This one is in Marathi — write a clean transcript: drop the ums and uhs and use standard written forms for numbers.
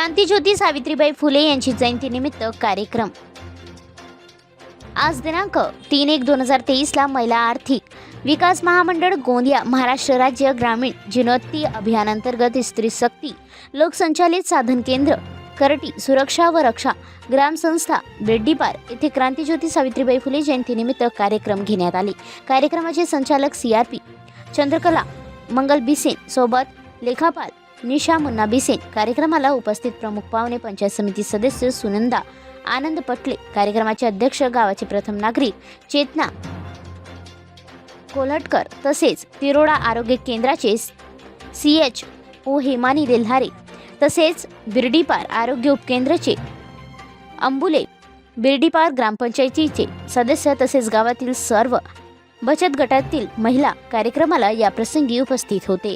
क्रांतीज्योती सावित्रीबाई फुले यांची जयंतीनिमित्त कार्यक्रम। आज दिनांक 3/1/2023 महिला आर्थिक विकास महामंडळ गोंदिया महाराष्ट्र राज्य ग्रामीण जीर्णोन्नती अभियानांतर्गत स्त्री शक्ती लोकसंचालित साधन केंद्र करटी सुरक्षा व रक्षा ग्रामसंस्था बेड्डीपार येथे क्रांतीज्योती सावित्रीबाई फुले जयंतीनिमित्त कार्यक्रम घेण्यात आले। कार्यक्रमाचे संचालक CRP चंद्रकला मंगल बिसेन सोबत लेखापाल निशा मुन्ना बिसेन। कार्यक्रमाला उपस्थित प्रमुख पाहुणे पंचायत समिती सदस्य सुनंदा आनंद पटले, कार्यक्रमाचे अध्यक्ष गावाचे प्रथम नागरिक चेतना कोल्हटकर तसेच तिरोडा आरोग्य केंद्राचे CHO हेमानी देल्हारे तसेच बिर्डीपार आरोग्य उपकेंद्राचे अंबुले बिर्डीपार ग्रामपंचायतीचे सदस्य तसेच गावातील सर्व बचत गटातील महिला कार्यक्रमाला या प्रसंगी उपस्थित होते।